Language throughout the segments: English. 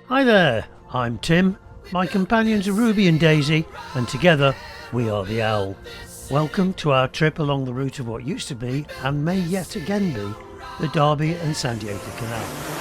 Hi there, I'm Tim. My companions are Ruby and Daisy, and together we are the Owl. Welcome to our trip along the route of what used to be, and may yet again be, the Derby and Sandiacre Canal.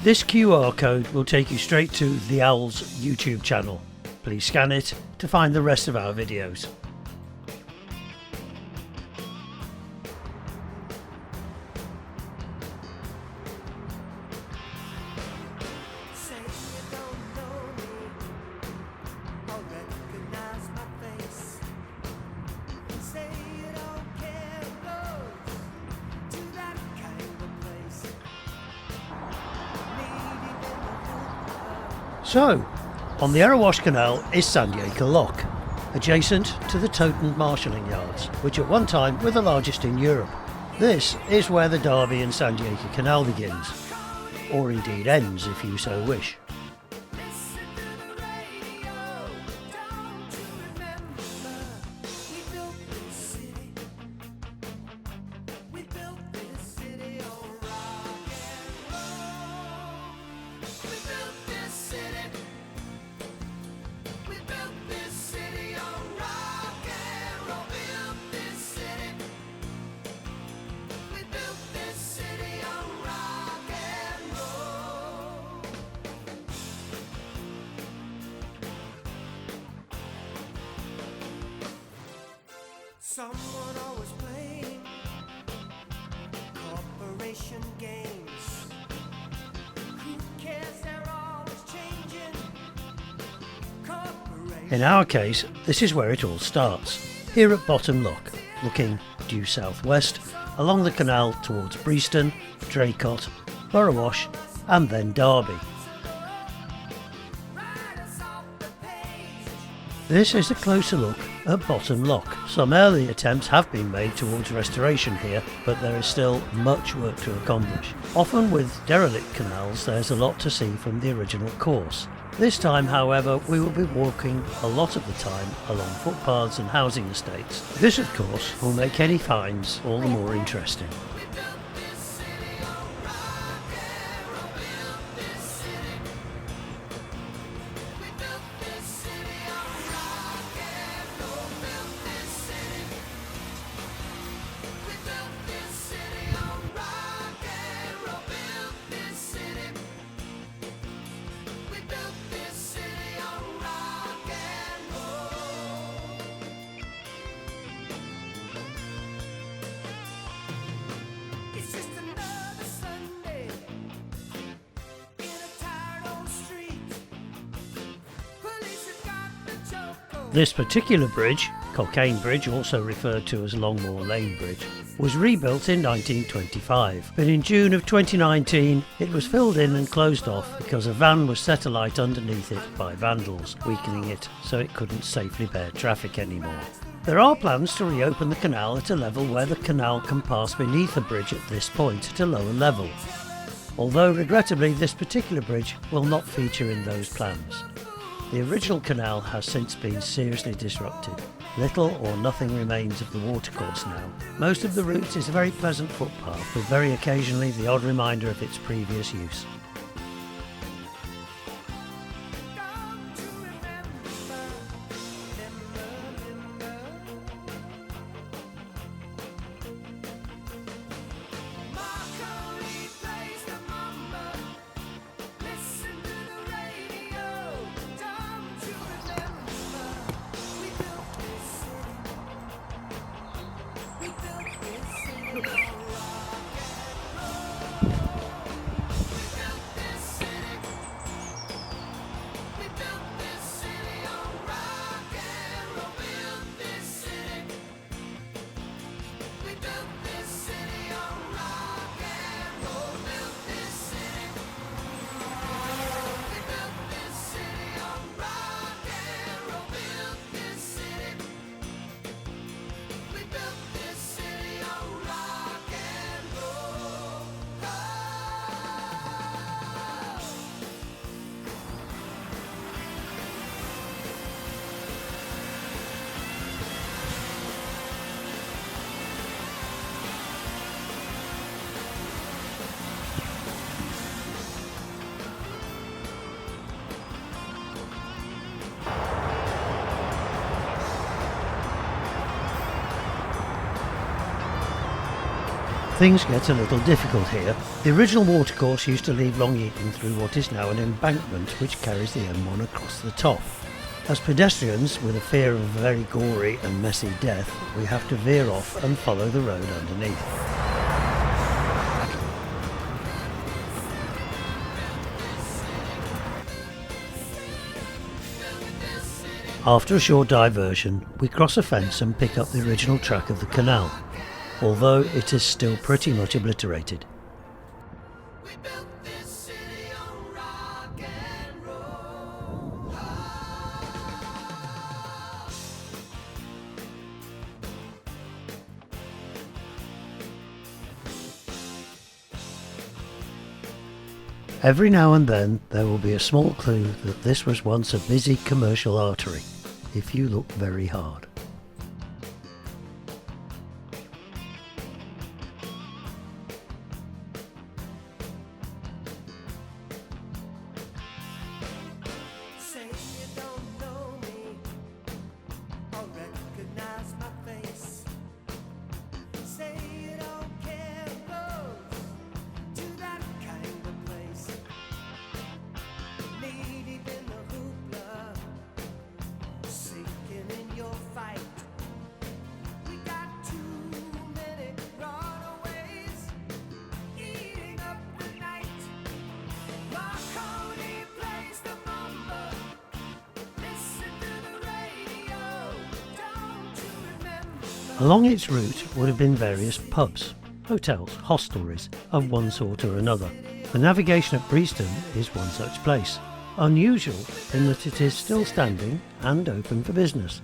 This QR code will take you straight to The Owl's YouTube channel. Please scan it to find the rest of our videos. So, on the Erewash Canal is Sandiacre Lock, adjacent to the Toten marshalling yards, which at one time were the largest in Europe. This is where the Derby and Sandiacre Canal begins, or indeed ends if you so wish. Someone always playing corporation games. Who cares? They're always changing. In our case, this is where it all starts, here at Bottom Lock, looking due southwest, along the canal towards Breaston, Draycott, Burrowash and then Derby. This is a closer look at Bottom Lock. Some early attempts have been made towards restoration here, but there is still much work to accomplish. Often with derelict canals there's a lot to see from the original course. This time, however, we will be walking a lot of the time along footpaths and housing estates. This, of course, will make any finds all the more interesting. This particular bridge, Cockayne Bridge, also referred to as Longmoor Lane Bridge, was rebuilt in 1925, but in June of 2019 it was filled in and closed off because a van was set alight underneath it by vandals, weakening it so it couldn't safely bear traffic anymore. There are plans to reopen the canal at a level where the canal can pass beneath the bridge at this point at a lower level, although regrettably this particular bridge will not feature in those plans. The original canal has since been seriously disrupted. Little or nothing remains of the watercourse now. Most of the route is a very pleasant footpath, with very occasionally the odd reminder of its previous use. things get a little difficult here. The original watercourse used to leave Long Eaton through what is now an embankment which carries the M1 across the top. As pedestrians, with a fear of a very gory and messy death, we have to veer off and follow the road underneath. After a short diversion, we cross a fence and pick up the original track of the canal, although it is still pretty much obliterated. Every now and then there will be a small clue that this was once a busy commercial artery, if you look very hard. Say you don't know me or recognize my face. Say you don't care who goes to that kind of place. Knee deep in the hoopla, sinking in your fight. We got too many runaways eating up the night. Marconi plays the mumba. Listen to the radio. Don't you remember? Along its route would have been various pubs, hotels, hostelries of one sort or another. The navigation at Breaston is one such place, unusual in that it is still standing and open for business.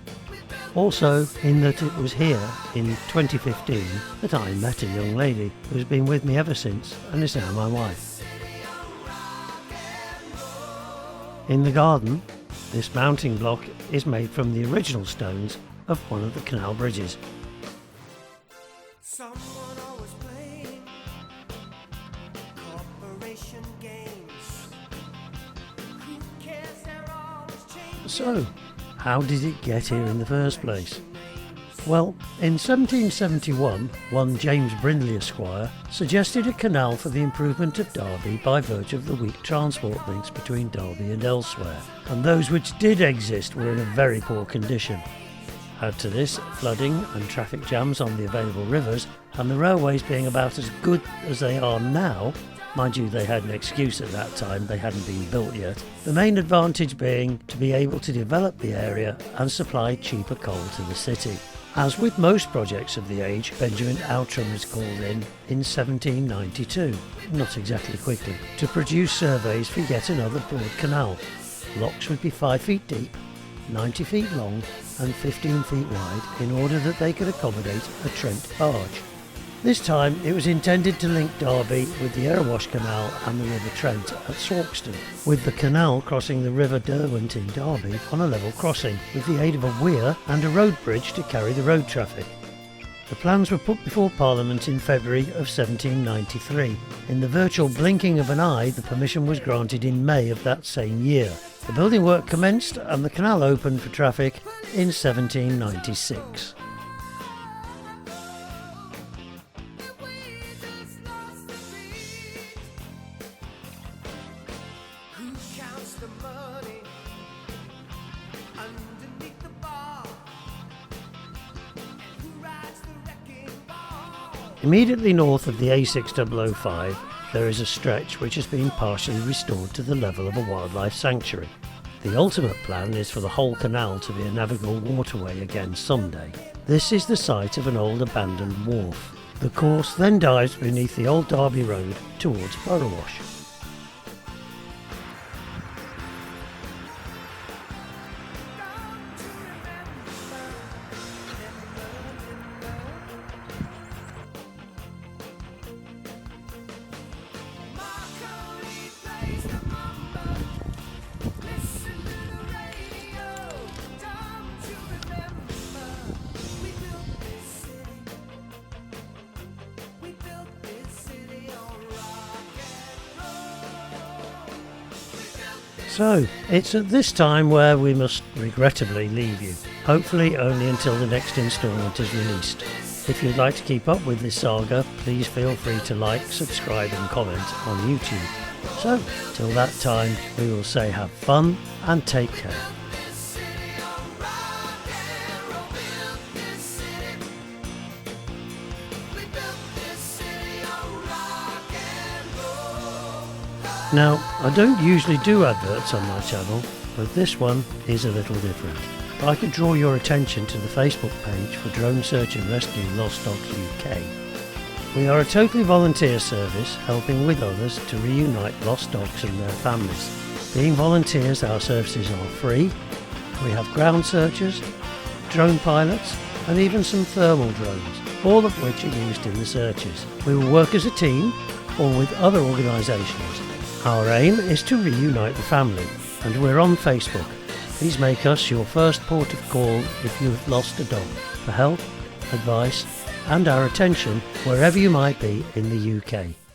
Also in that it was here in 2015 that I met a young lady who has been with me ever since and is now my wife. In the garden, this mounting block is made from the original stones of one of the canal bridges. Someone always playing corporation games. Who cares? They're always changing. So, how did it get here in the first place? Well, in 1771, one James Brindley Esquire suggested a canal for the improvement of Derby by virtue of the weak transport links between Derby and elsewhere, and those which did exist were in a very poor condition. Add to this flooding and traffic jams on the available rivers, and the railways being about as good as they are now. Mind you, they had an excuse at that time, they hadn't been built yet. The main advantage being to be able to develop the area and supply cheaper coal to the city. As with most projects of the age, Benjamin Outram is called in 1792, not exactly quickly, to produce surveys for yet another broad canal. Locks would be 5 feet deep, 90 feet long and 15 feet wide in order that they could accommodate a Trent barge. This time it was intended to link Derby with the Erewash Canal and the River Trent at Sawkston, with the canal crossing the River Derwent in Derby on a level crossing, with the aid of a weir and a road bridge to carry the road traffic. The plans were put before Parliament in February of 1793. In the virtual blinking of an eye, the permission was granted in May of that same year. The building work commenced and the canal opened for traffic in 1796. Who counts the money underneath the bar? And who rides the wrecking ball? Immediately north of the A6005, there is a stretch which has been partially restored to the level of a wildlife sanctuary. The ultimate plan is for the whole canal to be a navigable waterway again someday. This is the site of an old abandoned wharf. The course then dives beneath the old Derby Road towards Burrowash. Marconi plays the mumba. Listen to the radio. Don't you remember? We built this city. We built this city on rock and roll. We built this. So, it's at this time where we must regrettably leave you. Hopefully only until the next instalment is released. If you'd like to keep up with this saga, please feel free to like, subscribe and comment on YouTube. So, till that time, we will say have fun and take care. Now, I don't usually do adverts on my channel, but this one is a little different. I could draw your attention to the Facebook page for Drone Search and Rescue Lost Dogs UK. We are a totally volunteer service helping with others to reunite lost dogs and their families. Being volunteers, our services are free. We have ground searchers, drone pilots and even some thermal drones, all of which are used in the searches. We will work as a team or with other organisations. Our aim is to reunite the family, and we're on Facebook. Please make us your first port of call if you've lost a dog, for help, advice and our attention wherever you might be in the UK.